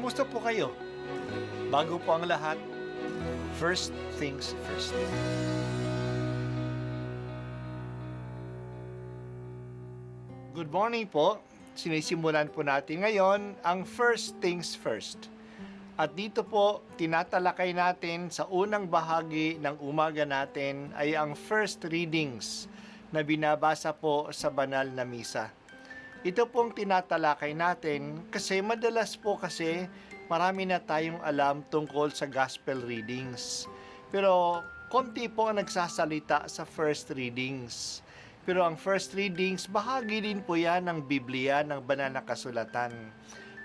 Kumusta po kayo? Bago po ang lahat, first things first. Good morning po. Sinisimulan po natin ngayon ang first things first. At dito po, tinatalakay natin sa unang bahagi ng umaga natin ay ang first readings na binabasa po sa banal na misa. Ito pong tinatalakay natin kasi madalas po kasi marami na tayong alam tungkol sa gospel readings. Pero konti po ang nagsasalita sa first readings. Pero ang first readings, bahagi din po yan ng Biblia, ng banal na kasulatan.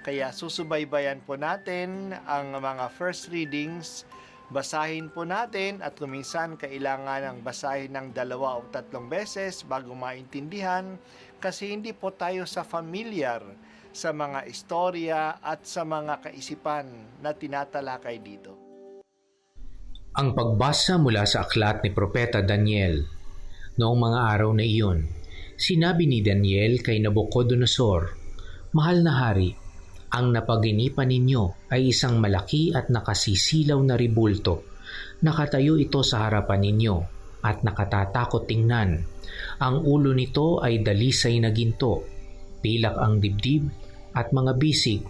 Kaya susubaybayan po natin ang mga first readings, basahin po natin at kuminsan kailangan ng basahin ng 2 o 3 beses bago maintindihan kasi hindi po tayo familiar sa mga istorya at sa mga kaisipan na tinatalakay dito. Ang pagbasa mula sa aklat ni Propeta Daniel. Noong mga araw na iyon, sinabi ni Daniel kay Nabucodonosor, "Mahal na hari, ang napaginipan ninyo ay isang malaki at nakasisilaw na ribulto. Nakatayo ito sa harapan ninyo at nakatatakot tingnan. Ang ulo nito ay dalisay na ginto, pilak ang dibdib at mga bisig,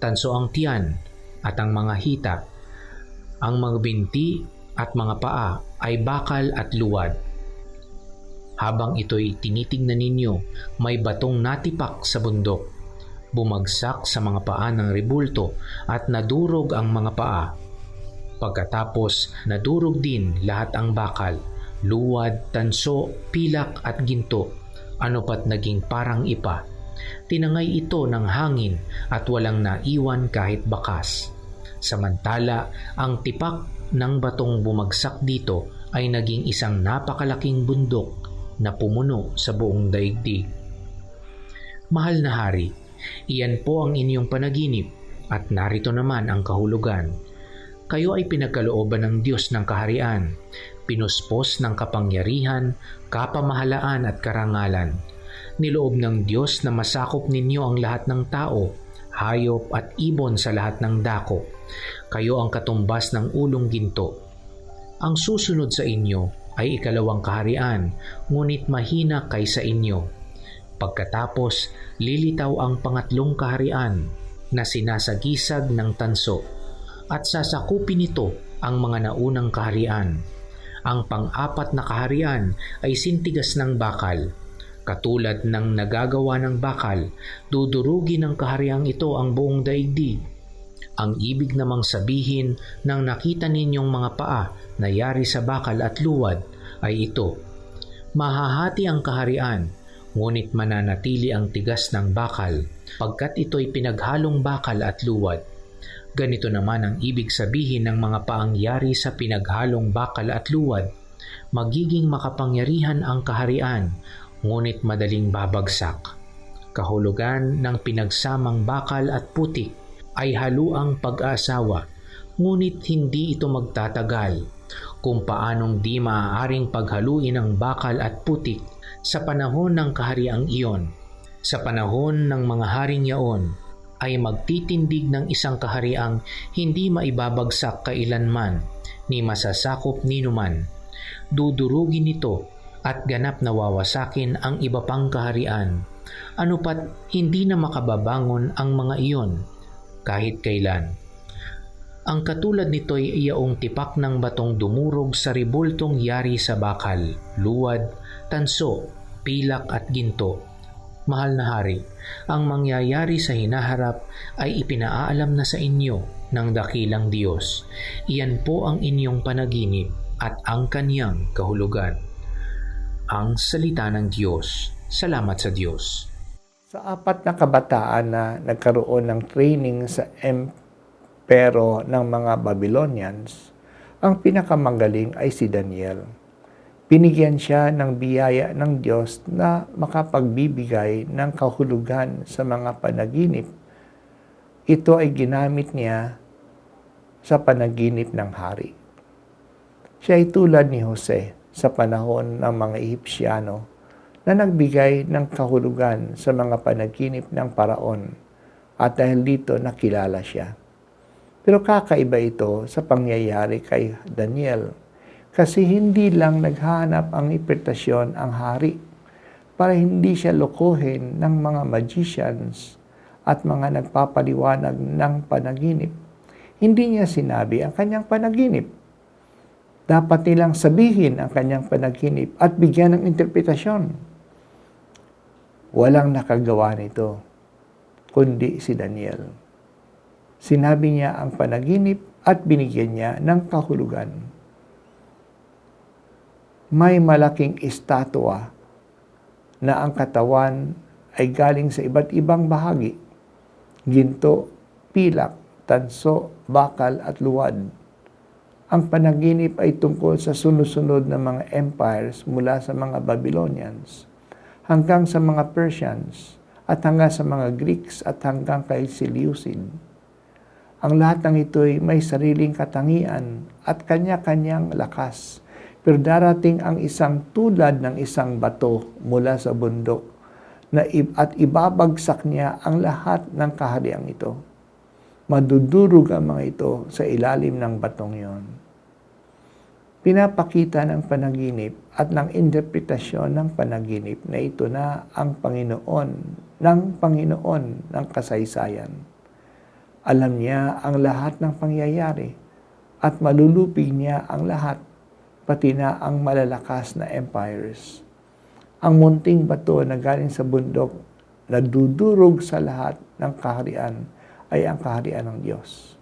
tanso ang tiyan at ang mga hita. Ang mga binti at mga paa ay bakal at luwad. Habang ito'y tinitingnan ninyo, may batong natipak sa bundok. Bumagsak sa mga paa ng ribulto at nadurog ang mga paa. Pagkatapos, nadurog din lahat ang bakal, luwad, tanso, pilak at ginto, ano pat naging parang ipa. Tinangay ito ng hangin at walang naiwan kahit bakas. Samantala, ang tipak ng batong bumagsak dito ay naging isang napakalaking bundok na pumuno sa buong daigdig. Mahal na hari, iyan po ang inyong panaginip at narito naman ang kahulugan. Kayo ay pinagkalooban ng Diyos ng kaharian, pinuspos ng kapangyarihan, kapamahalaan at karangalan. Niloob ng Diyos na masakop ninyo ang lahat ng tao, hayop at ibon sa lahat ng dako. Kayo ang katumbas ng ulong ginto. Ang susunod sa inyo ay ikalawang kaharian, ngunit mahina kaysa inyo. Pagkatapos, lilitaw ang pangatlong kaharian na sinasagisag ng tanso, at sasakupin nito ang mga naunang kaharian. Ang pang-apat na kaharian ay sintigas ng bakal. Katulad ng nagagawa ng bakal, dudurugin ng kahariang ito ang buong daigdig. Ang ibig namang sabihin ng nakita ninyong mga paa na yari sa bakal at luwad ay ito: mahahati ang kaharian, ngunit mananatili ang tigas ng bakal, pagkat ito'y pinaghalong bakal at luwad. Ganito naman ang ibig sabihin ng mga paang yari sa pinaghalong bakal at luwad: magiging makapangyarihan ang kaharian, ngunit madaling babagsak. Kahulugan ng pinagsamang bakal at putik ay haluang pag-aasawa, ngunit hindi ito magtatagal. Kung paanong di maaaring paghaluin ang bakal at putik sa panahon ng kahariang iyon. Sa panahon ng mga haring yaon ay magtitindig ng isang kahariang hindi maibabagsak kailanman ni masasakop ninuman. Dudurugin nito at ganap na wawasakin ang iba pang kaharian. Ano pat hindi na makababangon ang mga iyon kahit kailan. Ang katulad nito ay iyaong tipak ng batong dumurog sa ribultong yari sa bakal, luwad, tanso, pilak at ginto. Mahal na hari, ang mangyayari sa hinaharap ay ipinaalam na sa inyo ng dakilang Diyos. Iyan po ang inyong panaginip at ang kaniyang kahulugan. Ang salita ng Diyos. Salamat sa Diyos. Sa 4 na kabataan na nagkaroon ng training sa pero ng mga Babylonians, ang pinakamagaling ay si Daniel. Binigyan siya ng biyaya ng Diyos na makapagbibigay ng kahulugan sa mga panaginip. Ito ay ginamit niya sa panaginip ng hari. Siya ay tulad ni Jose sa panahon ng mga Ehipsyano na nagbigay ng kahulugan sa mga panaginip ng paraon at dahil dito nakilala siya. Pero kakaiba ito sa pangyayari kay Daniel. Kasi hindi lang naghanap ang interpretasyon ang hari para hindi siya lokohin ng mga magicians at mga nagpapaliwanag ng panaginip. Hindi niya sinabi ang kanyang panaginip. Dapat nilang sabihin ang kanyang panaginip at bigyan ng interpretasyon. Walang nakagawa nito, kundi si Daniel. Sinabi niya ang panaginip at binigyan niya ng kahulugan. May malaking estatwa na ang katawan ay galing sa iba't ibang bahagi. Ginto, pilak, tanso, bakal at luwad. Ang panaginip ay tungkol sa sunod-sunod na mga empires mula sa mga Babylonians hanggang sa mga Persians at hanggang sa mga Greeks at hanggang kay Seleucid. Ang lahat ng ito'y may sariling katangian at kanya-kanyang lakas. Pero darating ang isang tulad ng isang bato mula sa bundok at ibabagsak niya ang lahat ng kahariang ito. Madudurog ang mga ito sa ilalim ng batong yon. Pinapakita ng panaginip at ng interpretasyon ng panaginip na ito na ang Panginoon ng kasaysayan. Alam niya ang lahat ng pangyayari at malulupig niya ang lahat, pati na ang malalakas na empires. Ang munting bato na galing sa bundok na dudurog sa lahat ng kaharian ay ang kaharian ng Diyos.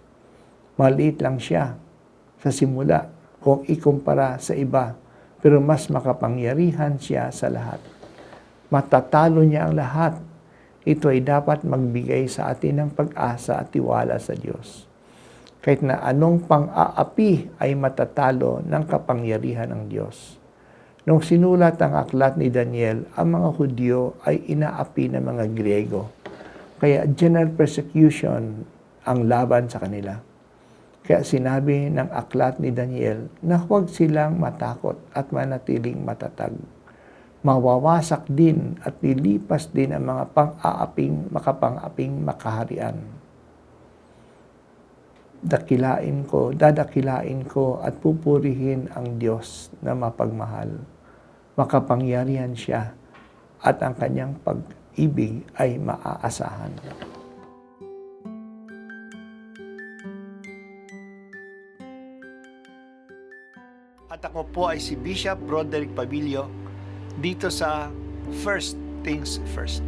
Maliit lang siya sa simula kung ikumpara sa iba, pero mas makapangyarihan siya sa lahat. Matatalo niya ang lahat. Ito ay dapat magbigay sa atin ng pag-asa at tiwala sa Diyos. Kahit na anong pang-aapi ay matatalo ng kapangyarihan ng Diyos. Nung sinulat ang aklat ni Daniel, ang mga Hudyo ay inaapi ng mga Griego. Kaya general persecution ang laban sa kanila. Kaya sinabi ng aklat ni Daniel na huwag silang matakot at manatiling matatag. Mawawasak din at lilipas din ang mga makapang-aping makaharian. Dadakilain ko at pupurihin ang Diyos na mapagmahal. Makapangyarihan siya at ang kanyang pag-ibig ay maaasahan. At ako po ay si Bishop Broderick Pabilio dito sa First Things First.